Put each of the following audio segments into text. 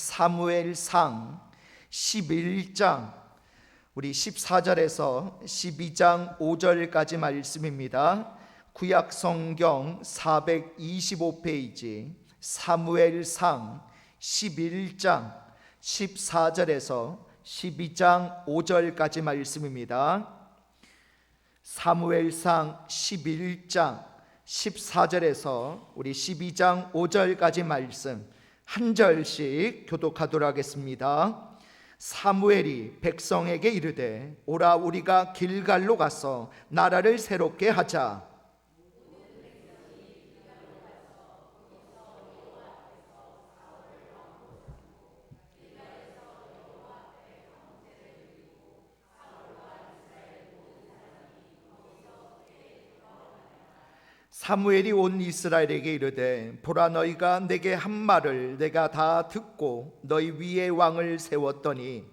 사무엘상 11장 우리 14절에서 12장 5절까지 말씀입니다. 구약 성경 425페이지 사무엘상 11장 14절에서 12장 5절까지 말씀입니다. 사무엘상 11장 14절에서 우리 12장 5절까지 말씀 한 절씩 교독하도록 하겠습니다. 사무엘이 백성에게 이르되 오라 우리가 길갈로 가서 나라를 새롭게 하자. 사무엘이 온 이스라엘에게 이르되 보라 너희가 내게 한 말을 내가 다 듣고 너희 위에 왕을 세웠더니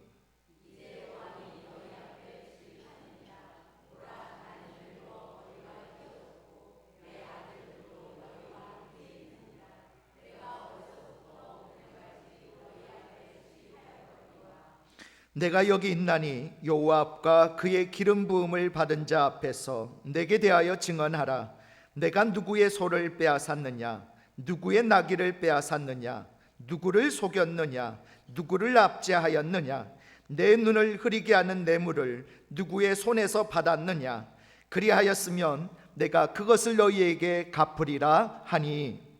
내가 여기 있나니 요압과 그의 기름 부음을 받은 자 앞에서 내게 대하여 증언하라. 내가 누구의 소를 빼앗았느냐? 누구의 나귀를 빼앗았느냐? 누구를 속였느냐? 누구를 압제하였느냐? 내 눈을 흐리게 하는 뇌물을 누구의 손에서 받았느냐? 그리하였으면 내가 그것을 너희에게 갚으리라 하니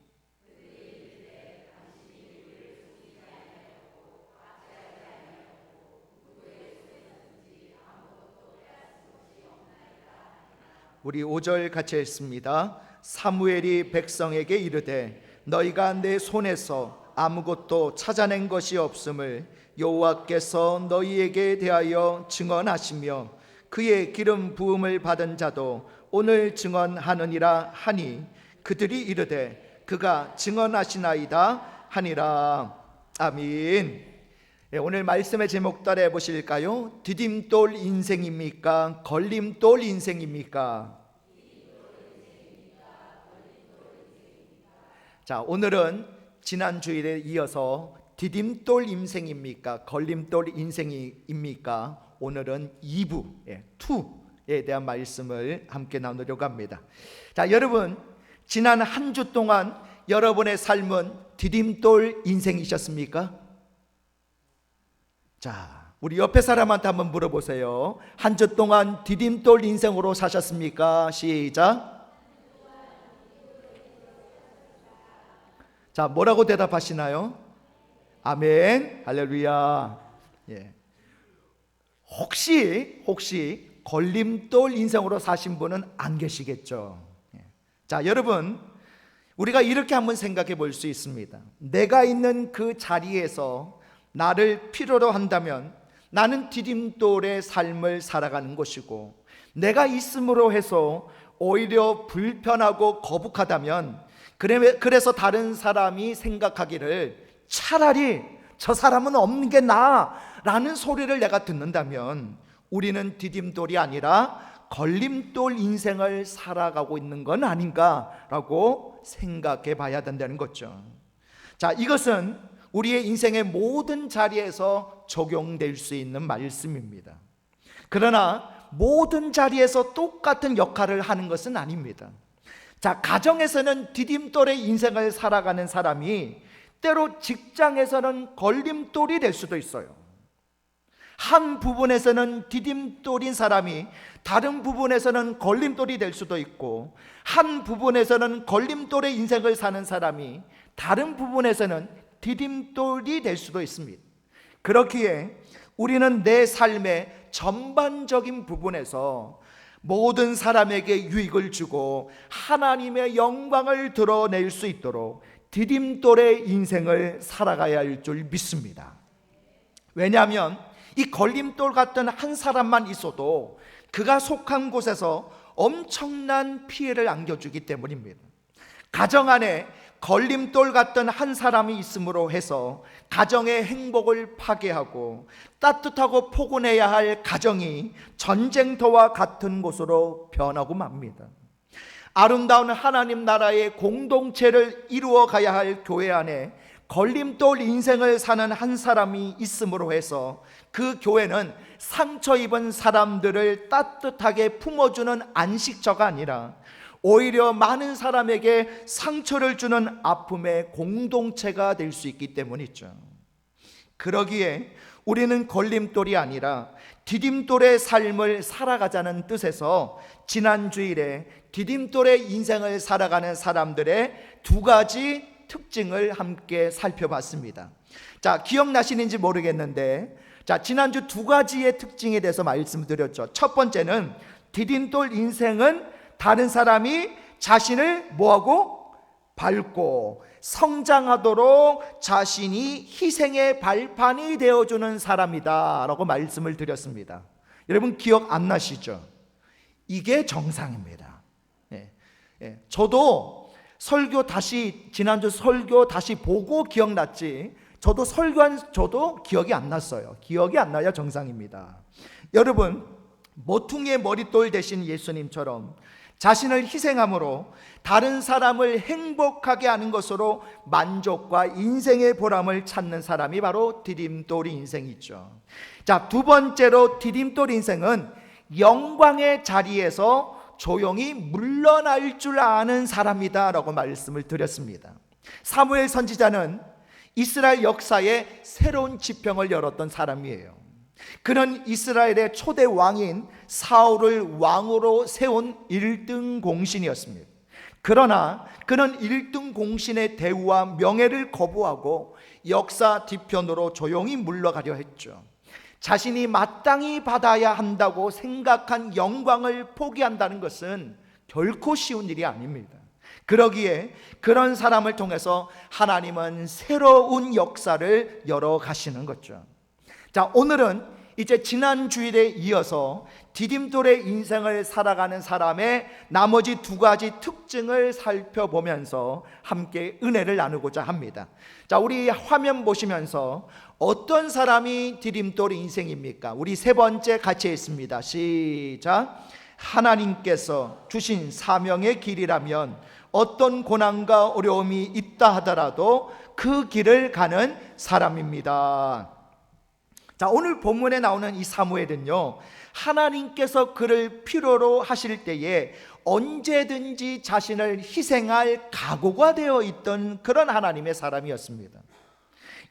우리 5절 같이 읽습니다. 사무엘이 백성에게 이르되 너희가 내 손에서 아무것도 찾아낸 것이 없음을 여호와께서 너희에게 대하여 증언하시며 그의 기름 부음을 받은 자도 오늘 증언하느니라 하니 그들이 이르되 그가 증언하시나이다 하니라. 아멘. 오늘 말씀의 제목 따라 해보실까요? 디딤돌 인생입니까? 걸림돌 인생입니까? 자, 오늘은 지난 주일에 이어서 디딤돌 인생입니까? 걸림돌 인생입니까? 오늘은 2부, 2에 대한 말씀을 함께 나누려고 합니다. 자, 여러분, 지난 한 주 동안 여러분의 삶은 디딤돌 인생이셨습니까? 자, 우리 옆에 사람한테 한번 물어보세요. 한 주 동안 디딤돌 인생으로 사셨습니까? 시작. 자, 뭐라고 대답하시나요? 아멘, 할렐루야. 예. 혹시 걸림돌 인생으로 사신 분은 안 계시겠죠? 예. 자, 여러분, 우리가 이렇게 한번 생각해 볼 수 있습니다. 내가 있는 그 자리에서 나를 필요로 한다면 나는 디딤돌의 삶을 살아가는 것이고, 내가 있음으로 해서 오히려 불편하고 거북하다면 그래서 다른 사람이 생각하기를 차라리 저 사람은 없는 게 나아라는 소리를 내가 듣는다면 우리는 디딤돌이 아니라 걸림돌 인생을 살아가고 있는 건 아닌가라고 생각해 봐야 된다는 거죠. 자, 이것은 우리의 인생의 모든 자리에서 적용될 수 있는 말씀입니다. 그러나 모든 자리에서 똑같은 역할을 하는 것은 아닙니다. 자, 가정에서는 디딤돌의 인생을 살아가는 사람이 때로 직장에서는 걸림돌이 될 수도 있어요. 한 부분에서는 디딤돌인 사람이 다른 부분에서는 걸림돌이 될 수도 있고, 한 부분에서는 걸림돌의 인생을 사는 사람이 다른 부분에서는 디딤돌이 될 수도 있습니다. 그렇기에 우리는 내 삶의 전반적인 부분에서 모든 사람에게 유익을 주고 하나님의 영광을 드러낼 수 있도록 디딤돌의 인생을 살아가야 할 줄 믿습니다. 왜냐하면 이 걸림돌 같은 한 사람만 있어도 그가 속한 곳에서 엄청난 피해를 안겨주기 때문입니다. 가정 안에 걸림돌 같던 한 사람이 있음으로 해서 가정의 행복을 파괴하고 따뜻하고 포근해야 할 가정이 전쟁터와 같은 곳으로 변하고 맙니다. 아름다운 하나님 나라의 공동체를 이루어 가야 할 교회 안에 걸림돌 인생을 사는 한 사람이 있음으로 해서 그 교회는 상처 입은 사람들을 따뜻하게 품어주는 안식처가 아니라 오히려 많은 사람에게 상처를 주는 아픔의 공동체가 될 수 있기 때문이죠. 그러기에 우리는 걸림돌이 아니라 디딤돌의 삶을 살아가자는 뜻에서 지난 주일에 디딤돌의 인생을 살아가는 사람들의 두 가지 특징을 함께 살펴봤습니다. 자, 기억나시는지 모르겠는데, 자, 지난주 두 가지의 특징에 대해서 말씀드렸죠. 첫 번째는 디딤돌 인생은 다른 사람이 자신을 뭐하고? 밟고 성장하도록 자신이 희생의 발판이 되어주는 사람이다 라고 말씀을 드렸습니다. 여러분 기억 안 나시죠? 이게 정상입니다. 저도 지난주 설교 다시 보고 기억났지, 저도 설교한 저도 기억이 안 났어요. 기억이 안 나야 정상입니다. 여러분, 모퉁이의 머릿돌 대신 예수님처럼 자신을 희생함으로 다른 사람을 행복하게 하는 것으로 만족과 인생의 보람을 찾는 사람이 바로 디딤돌 인생이죠. 자, 두 번째로 디딤돌 인생은 영광의 자리에서 조용히 물러날 줄 아는 사람이다 라고 말씀을 드렸습니다. 사무엘 선지자는 이스라엘 역사에 새로운 지평을 열었던 사람이에요. 그는 이스라엘의 초대 왕인 사울을 왕으로 세운 1등 공신이었습니다. 그러나 그는 1등 공신의 대우와 명예를 거부하고 역사 뒤편으로 조용히 물러가려 했죠. 자신이 마땅히 받아야 한다고 생각한 영광을 포기한다는 것은 결코 쉬운 일이 아닙니다. 그러기에 그런 사람을 통해서 하나님은 새로운 역사를 열어 가시는 거죠. 자, 오늘은 이제 지난 주일에 이어서 디딤돌의 인생을 살아가는 사람의 나머지 두 가지 특징을 살펴보면서 함께 은혜를 나누고자 합니다. 자, 우리 화면 보시면서 어떤 사람이 디딤돌 인생입니까? 우리 세 번째 같이 있습니다. 시작. 하나님께서 주신 사명의 길이라면 어떤 고난과 어려움이 있다 하더라도 그 길을 가는 사람입니다. 자, 오늘 본문에 나오는 이 사무엘은요, 하나님께서 그를 필요로 하실 때에 언제든지 자신을 희생할 각오가 되어 있던 그런 하나님의 사람이었습니다.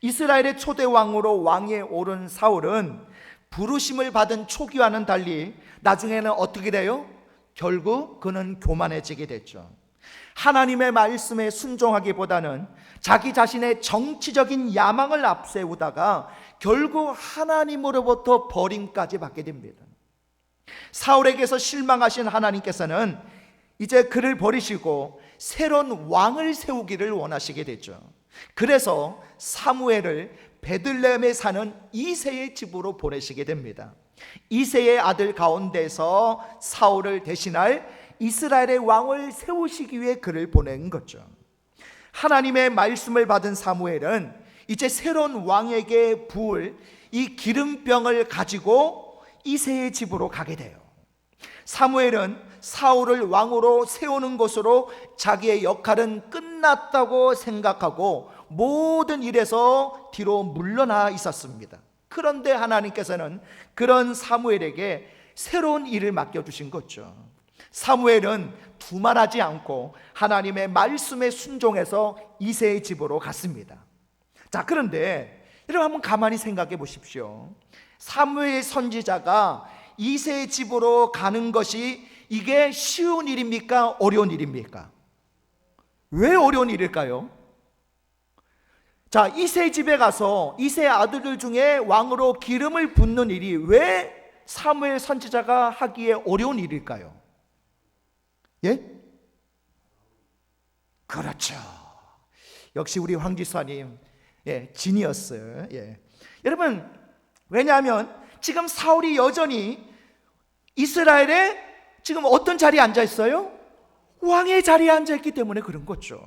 이스라엘의 초대 왕으로 왕위에 오른 사울은 부르심을 받은 초기와는 달리 나중에는 어떻게 돼요? 결국 그는 교만해지게 됐죠. 하나님의 말씀에 순종하기보다는 자기 자신의 정치적인 야망을 앞세우다가 결국 하나님으로부터 버림까지 받게 됩니다. 사울에게서 실망하신 하나님께서는 이제 그를 버리시고 새로운 왕을 세우기를 원하시게 됐죠. 그래서 사무엘을 베들레헴에 사는 이새의 집으로 보내시게 됩니다. 이새의 아들 가운데서 사울을 대신할 이스라엘의 왕을 세우시기 위해 그를 보낸 거죠. 하나님의 말씀을 받은 사무엘은 이제 새로운 왕에게 부을 이 기름병을 가지고 이새의 집으로 가게 돼요. 사무엘은 사울을 왕으로 세우는 것으로 자기의 역할은 끝났다고 생각하고 모든 일에서 뒤로 물러나 있었습니다. 그런데 하나님께서는 그런 사무엘에게 새로운 일을 맡겨주신 거죠. 사무엘은 두말하지 않고 하나님의 말씀에 순종해서 이새의 집으로 갔습니다. 자, 그런데 여러분 한번 가만히 생각해 보십시오. 사무엘 선지자가 이새의 집으로 가는 것이 이게 쉬운 일입니까? 어려운 일입니까? 왜 어려운 일일까요? 자, 이새 집에 가서 이새 아들들 중에 왕으로 기름을 붓는 일이 왜 사무엘 선지자가 하기에 어려운 일일까요? 예? 그렇죠. 역시 우리 황 지사님, 진이었어요. 여러분, 왜냐하면 지금 사울이 여전히 이스라엘에 지금 어떤 자리에 앉아 있어요? 왕의 자리에 앉아 있기 때문에 그런 거죠.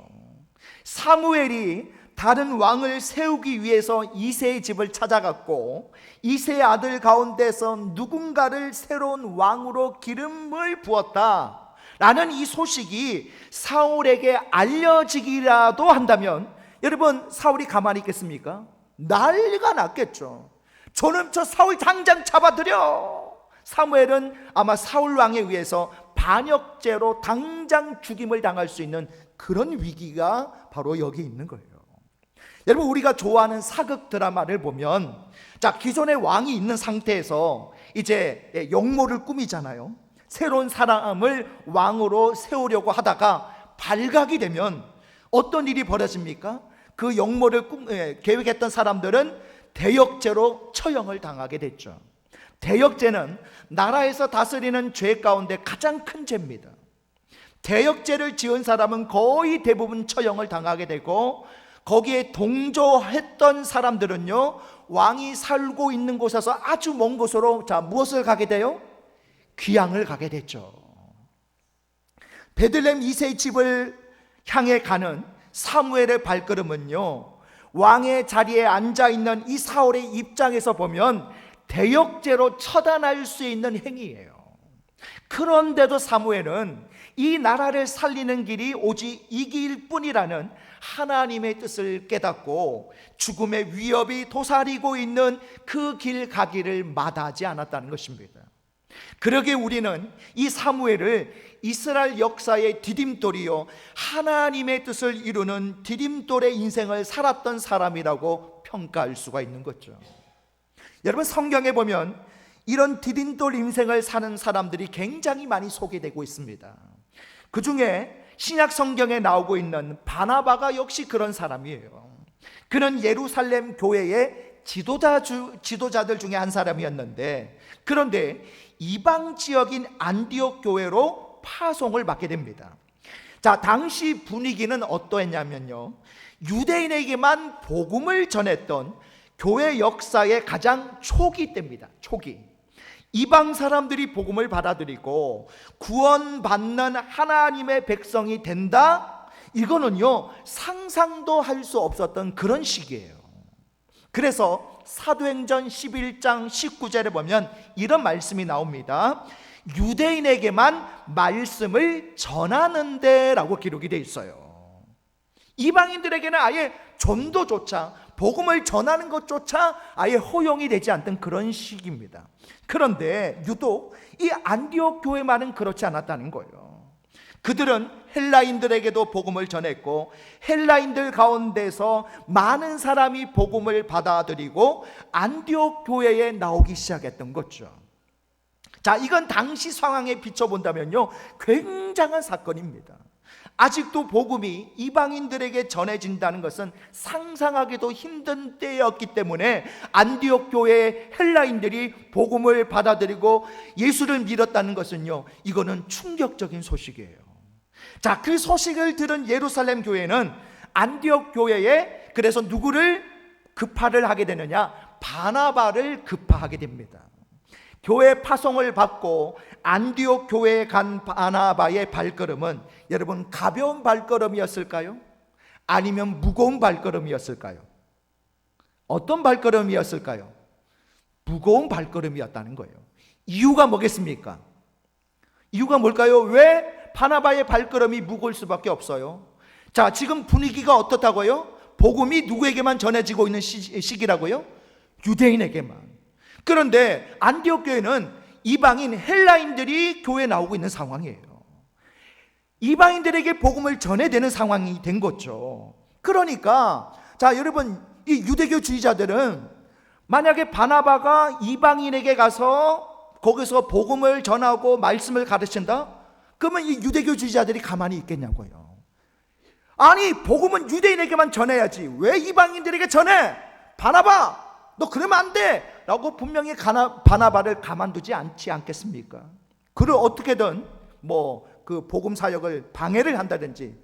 사무엘이 다른 왕을 세우기 위해서 이새의 집을 찾아갔고 이새의 아들 가운데서 누군가를 새로운 왕으로 기름을 부었다 라는 이 소식이 사울에게 알려지기라도 한다면 여러분, 사울이 가만히 있겠습니까? 난리가 났겠죠. 저는 저 사울 당장 잡아들여. 사무엘은 아마 사울 왕에 의해서 반역죄로 당장 죽임을 당할 수 있는 그런 위기가 바로 여기 있는 거예요. 여러분, 우리가 좋아하는 사극 드라마를 보면, 자, 기존의 왕이 있는 상태에서 이제 영모를 꾸미잖아요. 새로운 사람을 왕으로 세우려고 하다가 발각이 되면 어떤 일이 벌어집니까? 그 영모를 계획했던 사람들은 대역죄로 처형을 당하게 됐죠. 대역죄는 나라에서 다스리는 죄 가운데 가장 큰 죄입니다. 대역죄를 지은 사람은 거의 대부분 처형을 당하게 되고, 거기에 동조했던 사람들은요, 왕이 살고 있는 곳에서 아주 먼 곳으로 무엇을 가게 돼요? 귀양을 가게 됐죠. 베들레헴 이새의 집을 향해 가는 사무엘의 발걸음은요, 왕의 자리에 앉아있는 이 사울의 입장에서 보면 대역죄로 처단할 수 있는 행위예요. 그런데도 사무엘은 이 나라를 살리는 길이 오직 이 길뿐이라는 하나님의 뜻을 깨닫고 죽음의 위협이 도사리고 있는 그 길 가기를 마다하지 않았다는 것입니다. 그러기에 우리는 이 사무엘을 이스라엘 역사의 디딤돌이요, 하나님의 뜻을 이루는 디딤돌의 인생을 살았던 사람이라고 평가할 수가 있는 거죠. 여러분, 성경에 보면 이런 디딤돌 인생을 사는 사람들이 굉장히 많이 소개되고 있습니다. 그 중에 신약 성경에 나오고 있는 바나바가 역시 그런 사람이에요. 그는 예루살렘 교회의 지도자들 중에 한 사람이었는데, 그런데 이방 지역인 안디옥 교회로 파송을 받게 됩니다. 자, 당시 분위기는 어떠했냐면요, 유대인에게만 복음을 전했던 교회 역사의 가장 초기 때입니다. 초기. 이방 사람들이 복음을 받아들이고 구원받는 하나님의 백성이 된다? 이거는요, 상상도 할 수 없었던 그런 시기예요. 그래서 사도행전 11장 19절에 보면 이런 말씀이 나옵니다. 유대인에게만 말씀을 전하는데 라고 기록이 되어 있어요. 이방인들에게는 아예 전도조차, 복음을 전하는 것조차 아예 허용이 되지 않던 그런 시기입니다. 그런데 유독 이 안디옥 교회만은 그렇지 않았다는 거예요. 그들은 헬라인들에게도 복음을 전했고, 헬라인들 가운데서 많은 사람이 복음을 받아들이고 안디옥 교회에 나오기 시작했던 거죠. 자, 이건 당시 상황에 비춰본다면요, 굉장한 사건입니다. 아직도 복음이 이방인들에게 전해진다는 것은 상상하기도 힘든 때였기 때문에 안디옥 교회의 헬라인들이 복음을 받아들이고 예수를 믿었다는 것은요, 이거는 충격적인 소식이에요. 자, 그 소식을 들은 예루살렘 교회는 안디옥 교회에 그래서 누구를 급파를 하게 되느냐? 바나바를 급파하게 됩니다. 교회 파송을 받고 안디옥 교회에 간 바나바의 발걸음은 여러분, 가벼운 발걸음이었을까요? 아니면 무거운 발걸음이었을까요? 어떤 발걸음이었을까요? 무거운 발걸음이었다는 거예요. 이유가 뭐겠습니까? 이유가 뭘까요? 왜 바나바의 발걸음이 무거울 수밖에 없어요? 자, 지금 분위기가 어떻다고요? 복음이 누구에게만 전해지고 있는 시기라고요? 유대인에게만. 그런데 안디옥 교회는 이방인 헬라인들이 교회에 나오고 있는 상황이에요. 이방인들에게 복음을 전해되는 상황이 된 거죠. 그러니까 자, 여러분, 이 유대교주의자들은 만약에 바나바가 이방인에게 가서 거기서 복음을 전하고 말씀을 가르친다? 그러면 이 유대교주의자들이 가만히 있겠냐고요. 아니, 복음은 유대인에게만 전해야지 왜 이방인들에게 전해? 바나바, 너 그러면 안 돼! 라고 분명히 바나바를 가만두지 않겠습니까? 그를 어떻게든 그 복음 사역을 방해를 한다든지,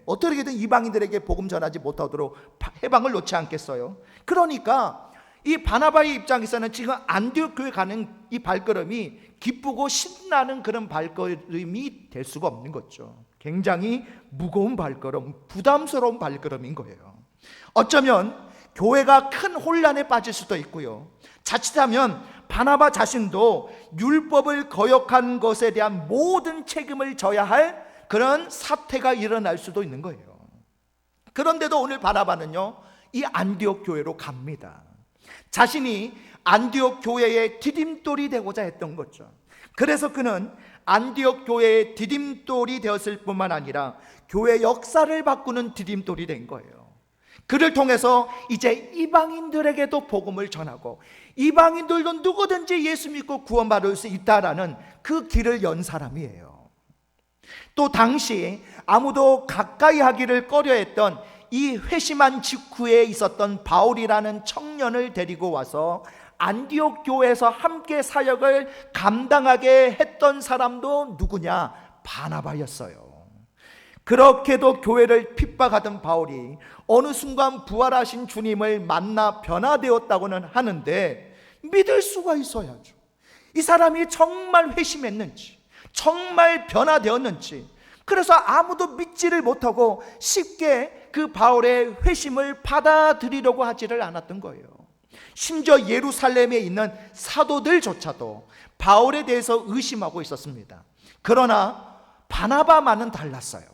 어떻게든 이방인들에게 복음 전하지 못하도록 해방을 놓지 않겠어요? 그러니까 이 바나바의 입장에서는 지금 안디옥 교회 가는 이 발걸음이 기쁘고 신나는 그런 발걸음이 될 수가 없는 거죠. 굉장히 무거운 발걸음, 부담스러운 발걸음인 거예요. 어쩌면 교회가 큰 혼란에 빠질 수도 있고요, 자칫하면 바나바 자신도 율법을 거역한 것에 대한 모든 책임을 져야 할 그런 사태가 일어날 수도 있는 거예요. 그런데도 오늘 바나바는요, 이 안디옥 교회로 갑니다. 자신이 안디옥 교회의 디딤돌이 되고자 했던 거죠. 그래서 그는 안디옥 교회의 디딤돌이 되었을 뿐만 아니라 교회 역사를 바꾸는 디딤돌이 된 거예요. 그를 통해서 이제 이방인들에게도 복음을 전하고 이방인들도 누구든지 예수 믿고 구원받을 수 있다라는 그 길을 연 사람이에요. 또 당시 아무도 가까이 하기를 꺼려했던 이 회심한 직후에 있었던 바울이라는 청년을 데리고 와서 안디옥 교회에서 함께 사역을 감당하게 했던 사람도 누구냐? 바나바였어요. 그렇게도 교회를 핍박하던 바울이 어느 순간 부활하신 주님을 만나 변화되었다고는 하는데 믿을 수가 있어야죠. 이 사람이 정말 회심했는지, 정말 변화되었는지. 그래서 아무도 믿지를 못하고 쉽게 그 바울의 회심을 받아들이려고 하지를 않았던 거예요. 심지어 예루살렘에 있는 사도들조차도 바울에 대해서 의심하고 있었습니다. 그러나 바나바만은 달랐어요.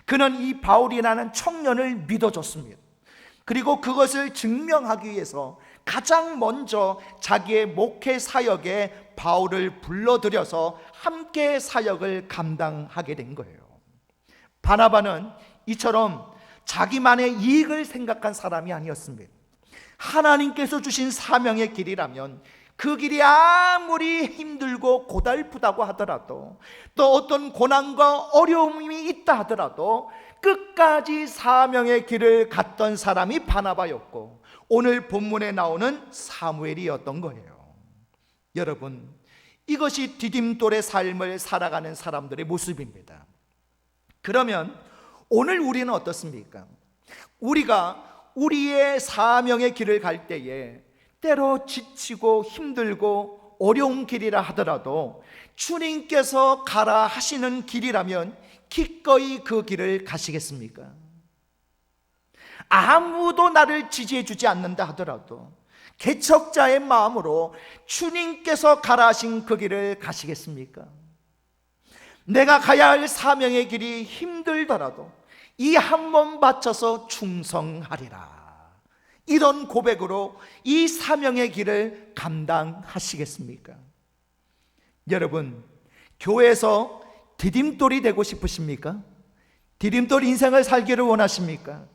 그는 이 바울이라는 청년을 믿어줬습니다. 그리고 그것을 증명하기 위해서 가장 먼저 자기의 목회 사역에 바울을 불러들여서 함께 사역을 감당하게 된 거예요. 바나바는 이처럼 자기만의 이익을 생각한 사람이 아니었습니다. 하나님께서 주신 사명의 길이라면 그 길이 아무리 힘들고 고달프다고 하더라도, 또 어떤 고난과 어려움이 있다 하더라도 끝까지 사명의 길을 갔던 사람이 바나바였고 오늘 본문에 나오는 사무엘이었던 거예요. 여러분, 이것이 디딤돌의 삶을 살아가는 사람들의 모습입니다. 그러면 오늘 우리는 어떻습니까? 우리가 우리의 사명의 길을 갈 때에 때로 지치고 힘들고 어려운 길이라 하더라도 주님께서 가라 하시는 길이라면 기꺼이 그 길을 가시겠습니까? 아무도 나를 지지해 주지 않는다 하더라도 개척자의 마음으로 주님께서 가라 하신 그 길을 가시겠습니까? 내가 가야 할 사명의 길이 힘들더라도 이 한 몸 바쳐서 충성하리라, 이런 고백으로 이 사명의 길을 감당하시겠습니까? 여러분, 교회에서 디딤돌이 되고 싶으십니까? 디딤돌 인생을 살기를 원하십니까?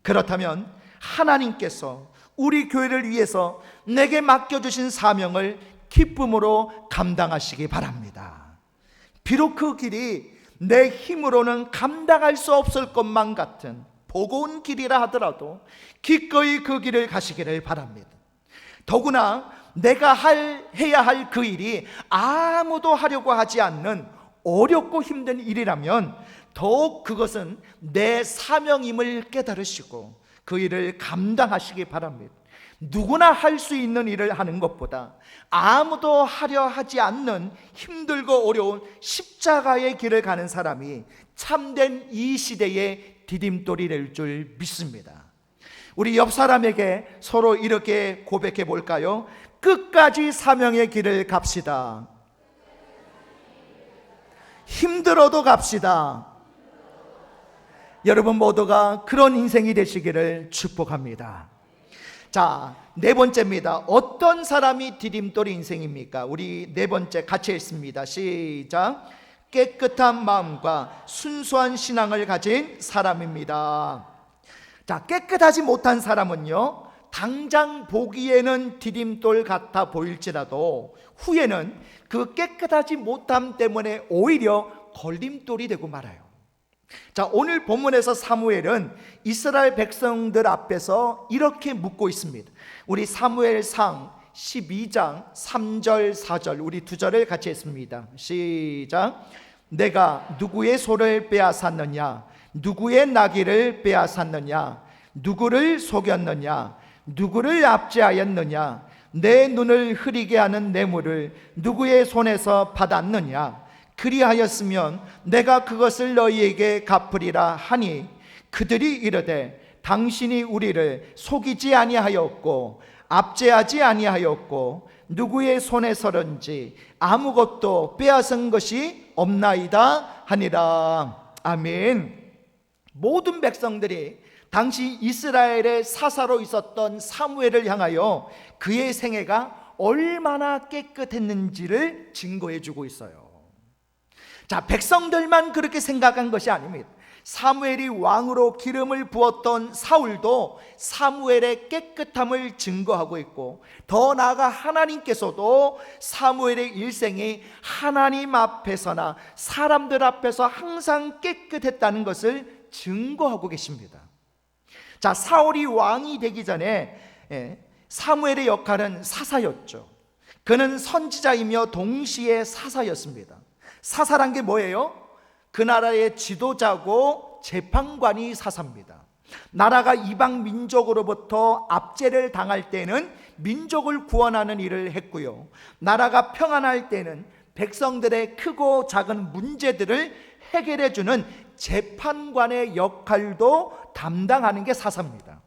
그렇다면 하나님께서 우리 교회를 위해서 내게 맡겨주신 사명을 기쁨으로 감당하시기 바랍니다. 비록 그 길이 내 힘으로는 감당할 수 없을 것만 같은 버거운 길이라 하더라도 기꺼이 그 길을 가시기를 바랍니다. 더구나 내가 해야 할 그 일이 아무도 하려고 하지 않는 어렵고 힘든 일이라면 더욱 그것은 내 사명임을 깨달으시고 그 일을 감당하시기 바랍니다. 누구나 할 수 있는 일을 하는 것보다 아무도 하려 하지 않는 힘들고 어려운 십자가의 길을 가는 사람이 참된 이 시대의 디딤돌이 될 줄 믿습니다. 우리 옆 사람에게 서로 이렇게 고백해 볼까요? 끝까지 사명의 길을 갑시다. 힘들어도 갑시다. 여러분 모두가 그런 인생이 되시기를 축복합니다. 자, 네 번째입니다. 어떤 사람이 디딤돌 인생입니까? 우리 네 번째 같이 읽습니다. 시작. 깨끗한 마음과 순수한 신앙을 가진 사람입니다. 자, 깨끗하지 못한 사람은요, 당장 보기에는 디딤돌 같아 보일지라도 후에는 그 깨끗하지 못함 때문에 오히려 걸림돌이 되고 말아요. 자, 오늘 본문에서 사무엘은 이스라엘 백성들 앞에서 이렇게 묻고 있습니다. 우리 사무엘상 12장 3절 4절 우리 두 절을 같이 했습니다. 시작. 내가 누구의 소를 빼앗았느냐? 누구의 나귀를 빼앗았느냐? 누구를 속였느냐? 누구를 압제하였느냐? 내 눈을 흐리게 하는 뇌물을 누구의 손에서 받았느냐? 그리하였으면 내가 그것을 너희에게 갚으리라 하니 그들이 이르되 당신이 우리를 속이지 아니하였고 압제하지 아니하였고 누구의 손에서든지 아무것도 빼앗은 것이 없나이다 하니라. 아멘. 모든 백성들이 당시 이스라엘의 사사로 있었던 사무엘을 향하여 그의 생애가 얼마나 깨끗했는지를 증거해 주고 있어요. 자, 백성들만 그렇게 생각한 것이 아닙니다. 사무엘이 왕으로 기름을 부었던 사울도 사무엘의 깨끗함을 증거하고 있고, 더 나아가 하나님께서도 사무엘의 일생이 하나님 앞에서나 사람들 앞에서 항상 깨끗했다는 것을 증거하고 계십니다. 자, 사울이 왕이 되기 전에 사무엘의 역할은 사사였죠. 그는 선지자이며 동시에 사사였습니다. 사사란 게 뭐예요? 그 나라의 지도자고 재판관이 사사입니다. 나라가 이방 민족으로부터 압제를 당할 때는 민족을 구원하는 일을 했고요, 나라가 평안할 때는 백성들의 크고 작은 문제들을 해결해 주는 재판관의 역할도 담당하는 게 사사입니다.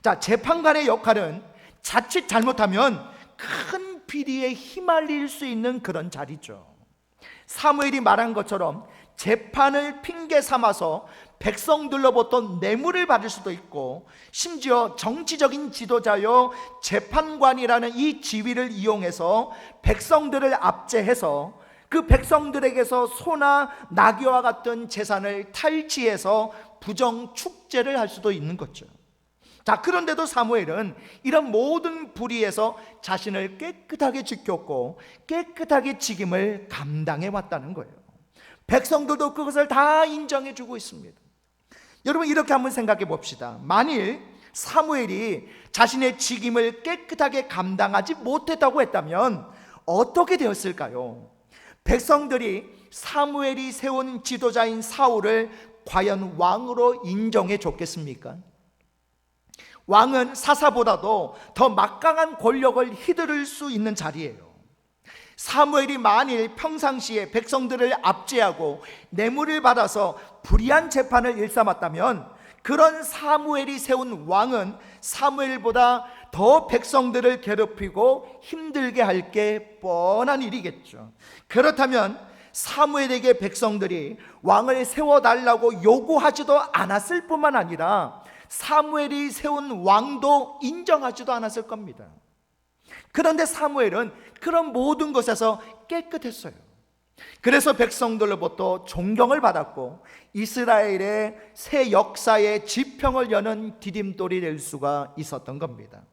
자, 재판관의 역할은 자칫 잘못하면 큰 비리에 휘말릴 수 있는 그런 자리죠. 사무엘이 말한 것처럼 재판을 핑계 삼아서 백성들로부터 뇌물을 받을 수도 있고, 심지어 정치적인 지도자요 재판관이라는 이 지위를 이용해서 백성들을 압제해서 그 백성들에게서 소나 나귀와 같은 재산을 탈취해서 부정 축제를 할 수도 있는 거죠. 자, 그런데도 사무엘은 이런 모든 불의에서 자신을 깨끗하게 지켰고 깨끗하게 직임을 감당해 왔다는 거예요. 백성들도 그것을 다 인정해 주고 있습니다. 여러분, 이렇게 한번 생각해 봅시다. 만일 사무엘이 자신의 직임을 깨끗하게 감당하지 못했다고 했다면 어떻게 되었을까요? 백성들이 사무엘이 세운 지도자인 사울을 과연 왕으로 인정해 줬겠습니까? 왕은 사사보다도 더 막강한 권력을 휘두를 수 있는 자리예요. 사무엘이 만일 평상시에 백성들을 압제하고 뇌물을 받아서 불의한 재판을 일삼았다면 그런 사무엘이 세운 왕은 사무엘보다 더 백성들을 괴롭히고 힘들게 할 게 뻔한 일이겠죠. 그렇다면 사무엘에게 백성들이 왕을 세워달라고 요구하지도 않았을 뿐만 아니라 사무엘이 세운 왕도 인정하지도 않았을 겁니다. 그런데 사무엘은 그런 모든 것에서 깨끗했어요. 그래서 백성들로부터 존경을 받았고 이스라엘의 새 역사의 지평을 여는 디딤돌이 될 수가 있었던 겁니다.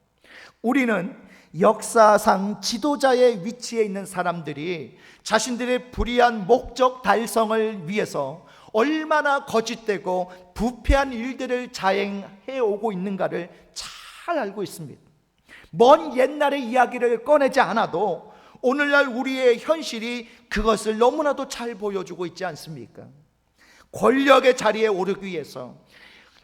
우리는 역사상 지도자의 위치에 있는 사람들이 자신들의 불의한 목적 달성을 위해서 얼마나 거짓되고 부패한 일들을 자행해 오고 있는가를 잘 알고 있습니다. 먼 옛날의 이야기를 꺼내지 않아도 오늘날 우리의 현실이 그것을 너무나도 잘 보여주고 있지 않습니까? 권력의 자리에 오르기 위해서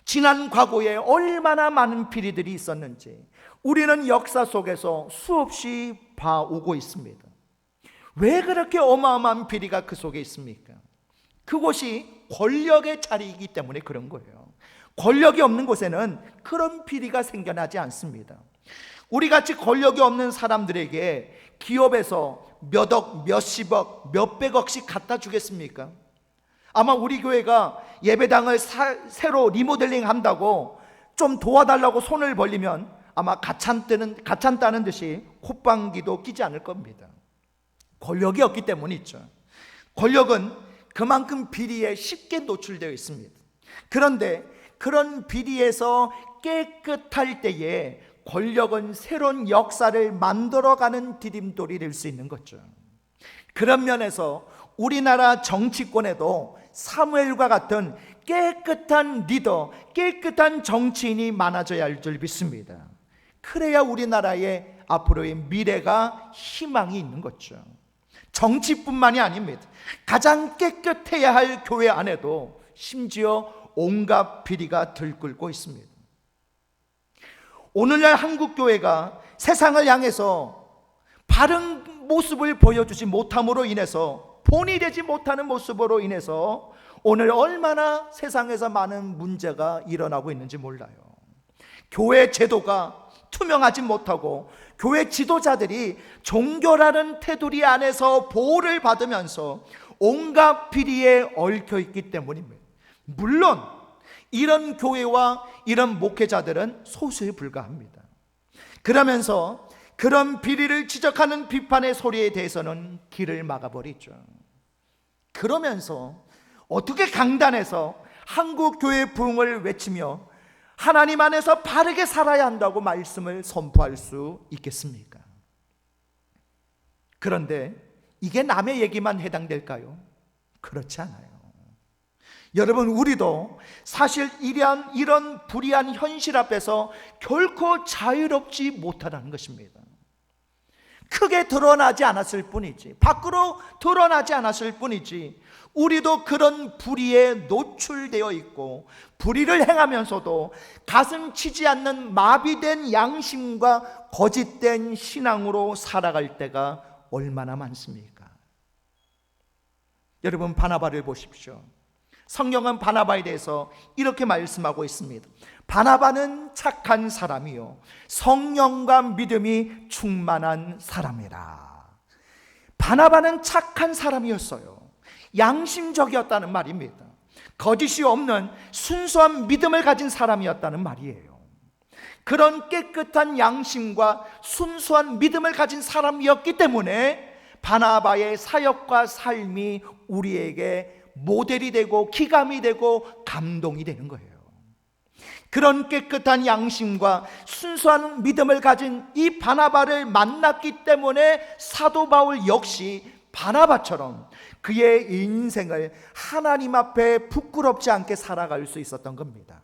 지난 과거에 얼마나 많은 비리들이 있었는지 우리는 역사 속에서 수없이 봐오고 있습니다. 왜 그렇게 어마어마한 비리가 그 속에 있습니까? 그곳이 권력의 자리이기 때문에 그런 거예요. 권력이 없는 곳에는 그런 비리가 생겨나지 않습니다. 우리같이 권력이 없는 사람들에게 기업에서 몇억, 몇십억, 몇백억씩 갖다 주겠습니까? 아마 우리 교회가 예배당을 새로 리모델링 한다고 좀 도와달라고 손을 벌리면 아마 가찬다는 듯이 콧방귀도 끼지 않을 겁니다. 권력이 없기 때문이죠. 권력은 그만큼 비리에 쉽게 노출되어 있습니다. 그런데 그런 비리에서 깨끗할 때에 권력은 새로운 역사를 만들어가는 디딤돌이 될 수 있는 거죠. 그런 면에서 우리나라 정치권에도 사무엘과 같은 깨끗한 리더, 깨끗한 정치인이 많아져야 할 줄 믿습니다. 그래야 우리나라의 앞으로의 미래가 희망이 있는 거죠. 정치뿐만이 아닙니다. 가장 깨끗해야 할 교회 안에도 심지어 온갖 비리가 들끓고 있습니다. 오늘날 한국교회가 세상을 향해서 바른 모습을 보여주지 못함으로 인해서, 본이 되지 못하는 모습으로 인해서 오늘 얼마나 세상에서 많은 문제가 일어나고 있는지 몰라요. 교회 제도가 투명하지 못하고 교회 지도자들이 종교라는 테두리 안에서 보호를 받으면서 온갖 비리에 얽혀 있기 때문입니다. 물론 이런 교회와 이런 목회자들은 소수에 불과합니다. 그러면서 그런 비리를 지적하는 비판의 소리에 대해서는 귀를 막아버리죠. 그러면서 어떻게 강단에서 한국 교회 부흥을 외치며 하나님 안에서 바르게 살아야 한다고 말씀을 선포할 수 있겠습니까? 그런데 이게 남의 얘기만 해당될까요? 그렇지 않아요. 여러분, 우리도 사실 이런 불의한 현실 앞에서 결코 자유롭지 못하다는 것입니다. 크게 드러나지 않았을 뿐이지, 밖으로 드러나지 않았을 뿐이지, 우리도 그런 불의에 노출되어 있고 불의를 행하면서도 가슴 치지 않는 마비된 양심과 거짓된 신앙으로 살아갈 때가 얼마나 많습니까? 여러분, 바나바를 보십시오. 성경은 바나바에 대해서 이렇게 말씀하고 있습니다. 바나바는 착한 사람이요 성령과 믿음이 충만한 사람이라. 바나바는 착한 사람이었어요. 양심적이었다는 말입니다. 거짓이 없는 순수한 믿음을 가진 사람이었다는 말이에요. 그런 깨끗한 양심과 순수한 믿음을 가진 사람이었기 때문에 바나바의 사역과 삶이 우리에게 모델이 되고 기감이 되고 감동이 되는 거예요. 그런 깨끗한 양심과 순수한 믿음을 가진 이 바나바를 만났기 때문에 사도 바울 역시 바나바처럼 그의 인생을 하나님 앞에 부끄럽지 않게 살아갈 수 있었던 겁니다.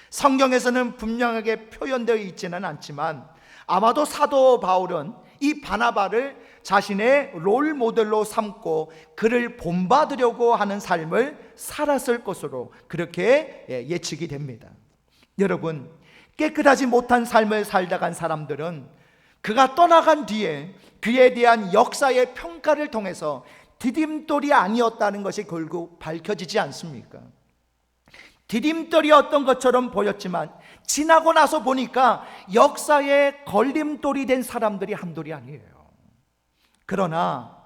성경에서는 분명하게 표현되어 있지는 않지만 아마도 사도 바울은 이 바나바를 자신의 롤 모델로 삼고 그를 본받으려고 하는 삶을 살았을 것으로 그렇게 예측이 됩니다. 여러분, 깨끗하지 못한 삶을 살다 간 사람들은 그가 떠나간 뒤에 그에 대한 역사의 평가를 통해서 디딤돌이 아니었다는 것이 결국 밝혀지지 않습니까? 디딤돌이었던 것처럼 보였지만 지나고 나서 보니까 역사의 걸림돌이 된 사람들이 한둘이 아니에요. 그러나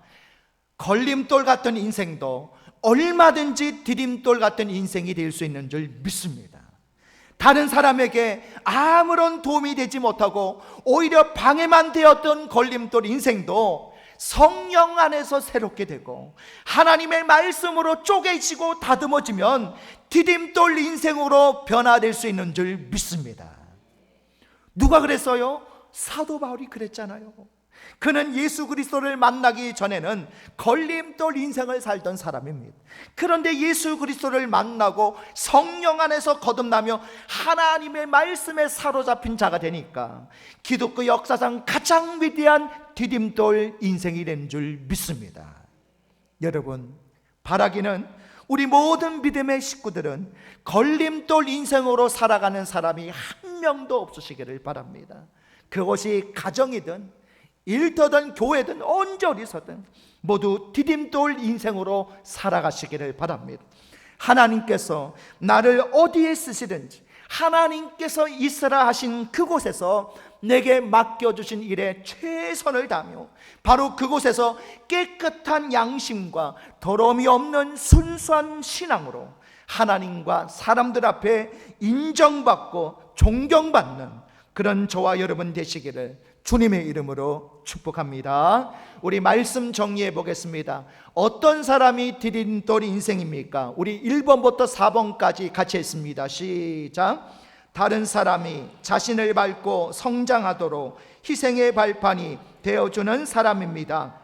걸림돌 같은 인생도 얼마든지 디딤돌 같은 인생이 될 수 있는 줄 믿습니다. 다른 사람에게 아무런 도움이 되지 못하고 오히려 방해만 되었던 걸림돌 인생도 성령 안에서 새롭게 되고 하나님의 말씀으로 쪼개지고 다듬어지면 디딤돌 인생으로 변화될 수 있는 줄 믿습니다. 누가 그랬어요? 사도 바울이 그랬잖아요. 그는 예수 그리스도를 만나기 전에는 걸림돌 인생을 살던 사람입니다. 그런데 예수 그리스도를 만나고 성령 안에서 거듭나며 하나님의 말씀에 사로잡힌 자가 되니까 기독교 역사상 가장 위대한 디딤돌 인생이 된 줄 믿습니다. 여러분, 바라기는 우리 모든 믿음의 식구들은 걸림돌 인생으로 살아가는 사람이 한 명도 없으시기를 바랍니다. 그것이 가정이든 일터든 교회든 언제 어디서든 모두 디딤돌 인생으로 살아가시기를 바랍니다. 하나님께서 나를 어디에 쓰시든지 하나님께서 있으라 하신 그곳에서 내게 맡겨주신 일에 최선을 다하며 바로 그곳에서 깨끗한 양심과 더러움이 없는 순수한 신앙으로 하나님과 사람들 앞에 인정받고 존경받는 그런 저와 여러분 되시기를 주님의 이름으로 축복합니다. 우리 말씀 정리해 보겠습니다. 어떤 사람이 디딤돌 인생입니까? 우리 1번부터 4번까지 같이 했습니다. 시작. 다른 사람이 자신을 밟고 성장하도록 희생의 발판이 되어주는 사람입니다.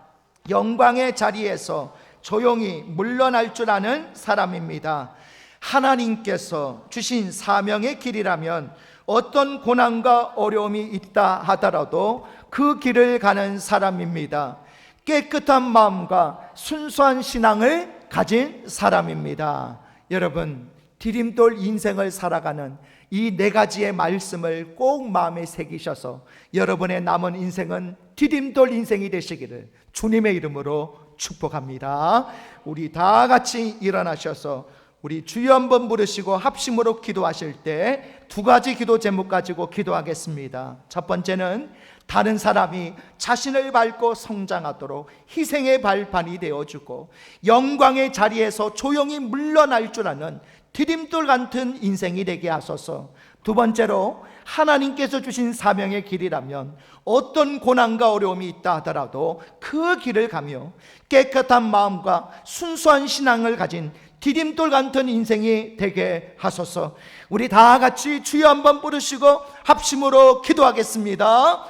영광의 자리에서 조용히 물러날 줄 아는 사람입니다. 하나님께서 주신 사명의 길이라면 어떤 고난과 어려움이 있다 하더라도 그 길을 가는 사람입니다. 깨끗한 마음과 순수한 신앙을 가진 사람입니다. 여러분, 디딤돌 인생을 살아가는 이 네 가지의 말씀을 꼭 마음에 새기셔서 여러분의 남은 인생은 디딤돌 인생이 되시기를 주님의 이름으로 축복합니다. 우리 다 같이 일어나셔서 우리 주여 한번 부르시고 합심으로 기도하실 때 두 가지 기도 제목 가지고 기도하겠습니다. 첫 번째는 다른 사람이 자신을 밟고 성장하도록 희생의 발판이 되어주고 영광의 자리에서 조용히 물러날 줄 아는 디딤돌 같은 인생이 되게 하소서. 두 번째로 하나님께서 주신 사명의 길이라면 어떤 고난과 어려움이 있다 하더라도 그 길을 가며 깨끗한 마음과 순수한 신앙을 가진 디딤돌 같은 인생이 되게 하소서. 우리 다 같이 주여 한번 부르시고 합심으로 기도하겠습니다.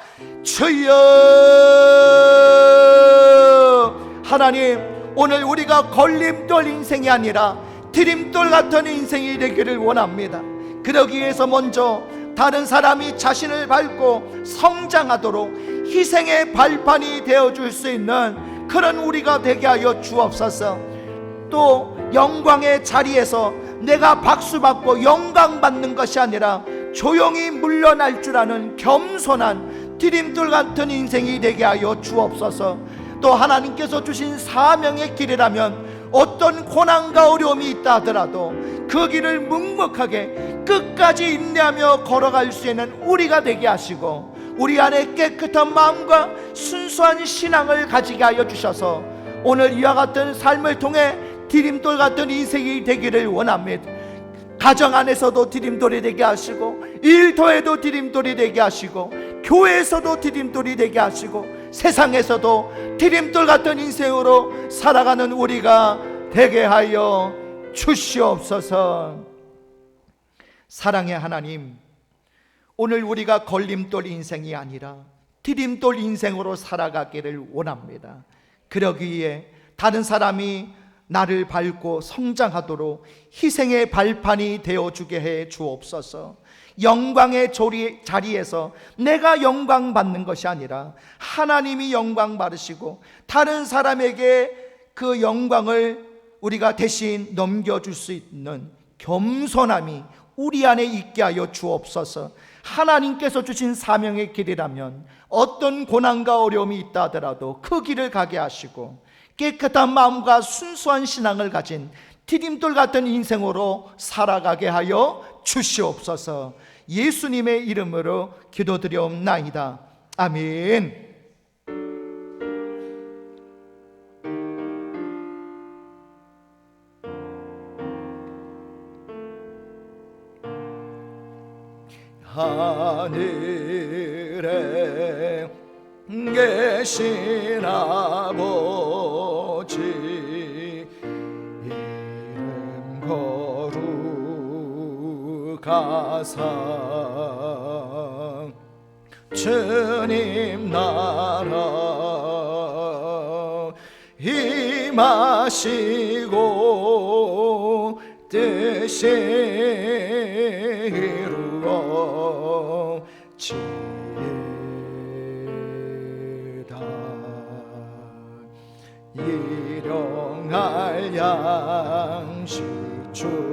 주여. 하나님, 오늘 우리가 걸림돌 인생이 아니라 디딤돌 같은 인생이 되기를 원합니다. 그러기 위해서 먼저 다른 사람이 자신을 밟고 성장하도록 희생의 발판이 되어줄 수 있는 그런 우리가 되게 하여 주옵소서. 또 영광의 자리에서 내가 박수받고 영광받는 것이 아니라 조용히 물러날 줄 아는 겸손한 디딤돌 같은 인생이 되게 하여 주옵소서. 또 하나님께서 주신 사명의 길이라면 어떤 고난과 어려움이 있다 하더라도 그 길을 묵묵하게 끝까지 인내하며 걸어갈 수 있는 우리가 되게 하시고 우리 안에 깨끗한 마음과 순수한 신앙을 가지게 하여 주셔서 오늘 이와 같은 삶을 통해 디딤돌 같은 인생이 되기를 원합니다. 가정 안에서도 디딤돌이 되게 하시고 일터에도 디딤돌이 되게 하시고 교회에서도 디딤돌이 되게 하시고 세상에서도 디딤돌 같은 인생으로 살아가는 우리가 되게 하여 주시옵소서. 사랑의 하나님, 오늘 우리가 걸림돌 인생이 아니라 디딤돌 인생으로 살아가기를 원합니다. 그러기 위해 다른 사람이 나를 밟고 성장하도록 희생의 발판이 되어주게 해 주옵소서. 영광의 자리에서 내가 영광 받는 것이 아니라 하나님이 영광 받으시고 다른 사람에게 그 영광을 우리가 대신 넘겨줄 수 있는 겸손함이 우리 안에 있게 하여 주옵소서. 하나님께서 주신 사명의 길이라면 어떤 고난과 어려움이 있다 하더라도 그 길을 가게 하시고 깨끗한 마음과 순수한 신앙을 가진 디딤돌 같은 인생으로 살아가게 하여 주시옵소서. 예수님의 이름으로 기도드리옵나이다. 아멘. 하늘에 계신 아버지 이름 거룩하사 주님 나라 임하시고 뜻이 이루어지이다. 일용할 양식 주시고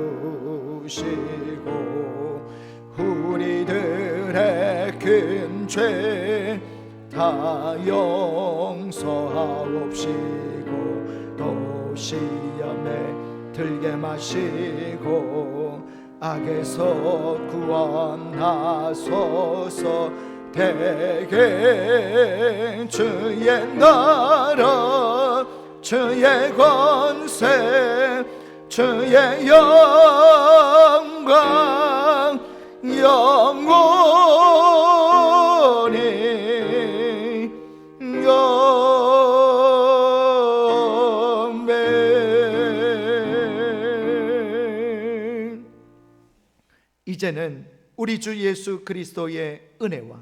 우리들의 큰 죄 다 용서하옵시고 또 시험에 들게 마시고 악에서 구원하소서. 대개 주의 나라 주의 권세 주의 영광 영원히 아멘. 이제는 우리 주 예수 그리스도의 은혜와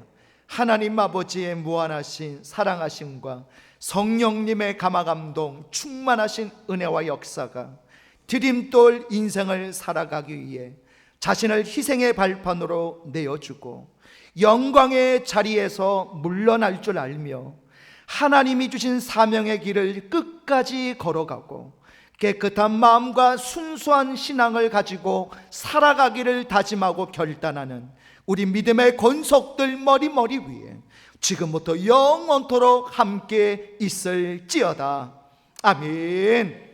하나님 아버지의 무한하신 사랑하심과 성령님의 감화감동 충만하신 은혜와 역사가 디딤돌 인생을 살아가기 위해 자신을 희생의 발판으로 내어주고 영광의 자리에서 물러날 줄 알며 하나님이 주신 사명의 길을 끝까지 걸어가고 깨끗한 마음과 순수한 신앙을 가지고 살아가기를 다짐하고 결단하는 우리 믿음의 권속들 머리 위에 지금부터 영원토록 함께 있을지어다. 아멘.